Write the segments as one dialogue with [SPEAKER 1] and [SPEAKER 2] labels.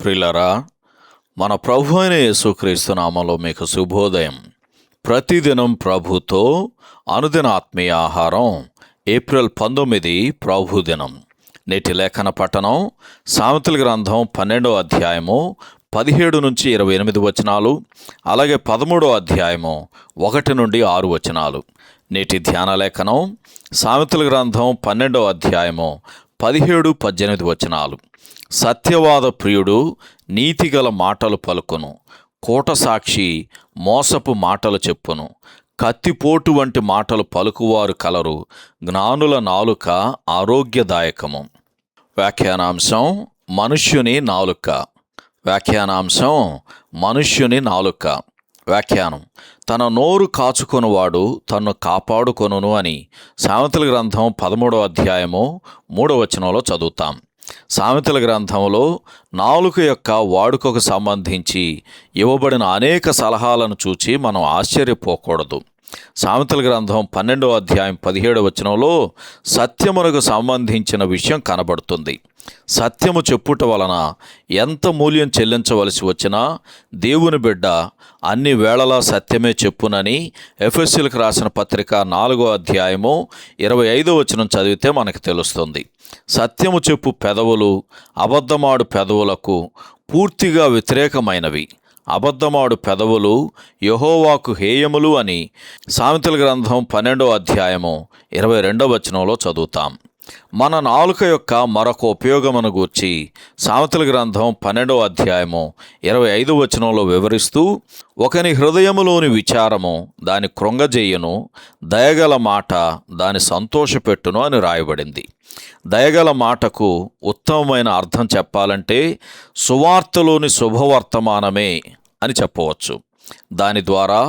[SPEAKER 1] ప్రియులారా, మన ప్రభు అయిన యేసుక్రీస్తు నామములో మీకు శుభోదయం. ప్రతిదినం ప్రభుతో అనుదిన ఆత్మీయ ఆహారం. ఏప్రిల్ 19 ప్రభు దినం. నేటి లేఖన పఠనం సామెతల గ్రంథం 12వ అధ్యాయము 17 నుంచి 28 వచనాలు, అలాగే 13వ అధ్యాయము 1 నుండి 6 వచనాలు. నేటి ధ్యాన లేఖనం సామెతల గ్రంథం 12వ అధ్యాయము 17-18 వచనాలు. సత్యవాద ప్రియుడు నీతిగల మాటలు పలుకును, కోటసాక్షి మోసపు మాటలు చెప్పును. కత్తిపోటు వంటి మాటలు పలుకువారు కలరు, జ్ఞానుల నాలుక ఆరోగ్యదాయకము. వ్యాఖ్యానాంశం మనుష్యుని నాలుక. వ్యాఖ్యానాంశం మనుష్యుని నాలుక. వ్యాఖ్యానం: తన నోరు కాచుకొనువాడు తన్ను కాపాడుకొనును అని సామెతల గ్రంథం 13వ అధ్యాయము 3వ వచనంలో చదువుతాం. సామెతల గ్రంథంలో నాలుక యొక్క వాడుకకు సంబంధించి ఇవ్వబడిన అనేక సలహాలను చూచి మనం ఆశ్చర్యపోకూడదు. సామెతల గ్రంథం 12వ అధ్యాయం 17వ వచనంలో సత్యమునకు సంబంధించిన విషయం కనబడుతుంది. సత్యము చెప్పుట వలన ఎంత మూల్యం చెల్లించవలసి వచ్చినా దేవుని బిడ్డ అన్ని వేళలా సత్యమే చెప్పునని ఎఫెసీయులకు రాసిన పత్రిక 4వ అధ్యాయము 25వ వచనం చదివితే మనకు తెలుస్తుంది. సత్యము చెప్పు పెదవులు అబద్ధమాడు పెదవులకు పూర్తిగా వ్యతిరేకమైనవి. అబద్ధమాడు పెదవులు యెహోవాకు హేయములు అని సామెతల గ్రంథం 12వ అధ్యాయము 22వ వచనంలో చదువుతాం. మన నాలుక యొక్క మరొక ఉపయోగమును గూర్చి సామెతల గ్రంథం 12వ అధ్యాయము 25వ వచనంలో వివరిస్తూ, ఒకని హృదయములోని విచారము దాని కృంగజేయును, దయగల మాట దాని సంతోషపెట్టును అని రాయబడింది. దయగల మాటకు ఉత్తమమైన అర్థం చెప్పాలంటే సువార్తలోని శుభవర్తమానమే అని చెప్పవచ్చు. దాని ద్వారా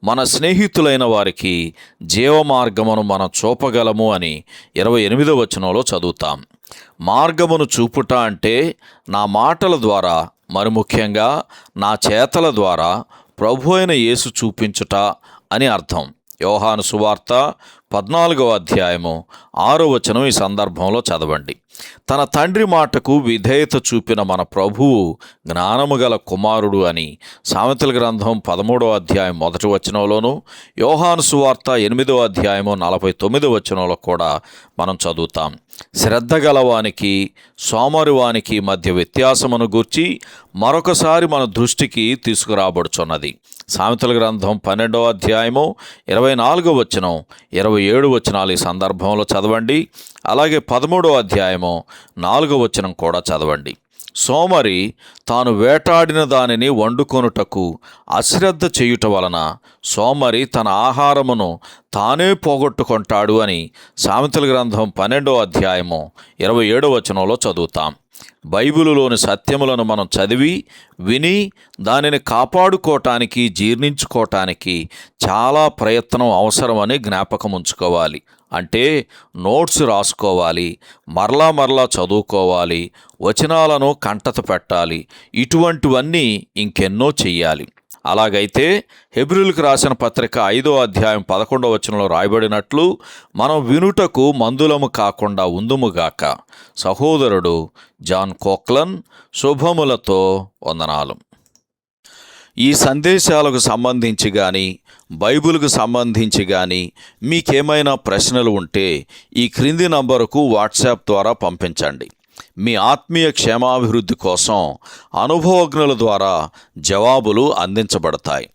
[SPEAKER 1] మన స్నేహితులైన వారికి జీవమార్గమును మనం చూపగలము అని 28వ వచనంలో చదువుతాం. మార్గమును చూపుట అంటే నా మాటల ద్వారా, మరి ముఖ్యంగా నా చేతల ద్వారా ప్రభు అయిన యేసు చూపించుట అని అర్థం. యోహాను సువార్త 14వ అధ్యాయము 6వ వచనం ఈ సందర్భంలో చదవండి. తన తండ్రి మాటకు విధేయత చూపిన మన ప్రభువు జ్ఞానము గల కుమారుడు అని సామెతల గ్రంథం 13వ అధ్యాయం 1వ వచనంలోను, యోహాను సువార్త 8వ అధ్యాయము 49వ వచనంలో కూడా మనం చదువుతాం. శ్రద్ధ గలవానికి సోమరివానికి మధ్య వ్యత్యాసమును గూర్చి మరొకసారి మన దృష్టికి తీసుకురాబడుచున్నది. సామెతల గ్రంథం 12వ అధ్యాయము 24వ వచనం 27 వచనాలు ఈ సందర్భంలో చదవండి. అలాగే 13వ అధ్యాయము 4వ వచనం కూడా చదవండి. సోమరి తాను వేటాడిన దానిని వండుకొనుటకు అశ్రద్ధ చేయుట వలన సోమరి తన ఆహారమును తానే పోగొట్టుకుంటాడు అని సామెతల గ్రంథం 12వ అధ్యాయము 27వ వచనంలో చదువుతాం. బైబిలులోని సత్యములను మనం చదివి విని దానిని కాపాడుకోవటానికి, జీర్ణించుకోవటానికి చాలా ప్రయత్నం అవసరమని జ్ఞాపకం ఉంచుకోవాలి. అంటే నోట్స్ రాసుకోవాలి, మరలా చదువుకోవాలి, వచనాలను కంటత పెట్టాలి. ఇటువంటివన్నీ ఇంకెన్నో చెయ్యాలి. అలాగైతే హెబ్రీయులకు రాసిన పత్రిక 5వ అధ్యాయం 11వ వచనంలో రాయబడినట్లు మనం వినుటకు మందులము కాకుండా ఉందుముగాక. సహోదరుడు జాన్ కోక్లన్. శుభములతో వందనాలు. ఈ సందేశాలకు సంబంధించి కానీ, బైబిల్కు సంబంధించి కానీ మీకేమైనా ప్రశ్నలు ఉంటే ఈ క్రింది నంబరుకు వాట్సాప్ ద్వారా పంపించండి. మీ ఆత్మీయ క్షేమాభివృద్ధి కోసం అనుభవజ్ఞుల ద్వారా జవాబులు అందించబడతాయి.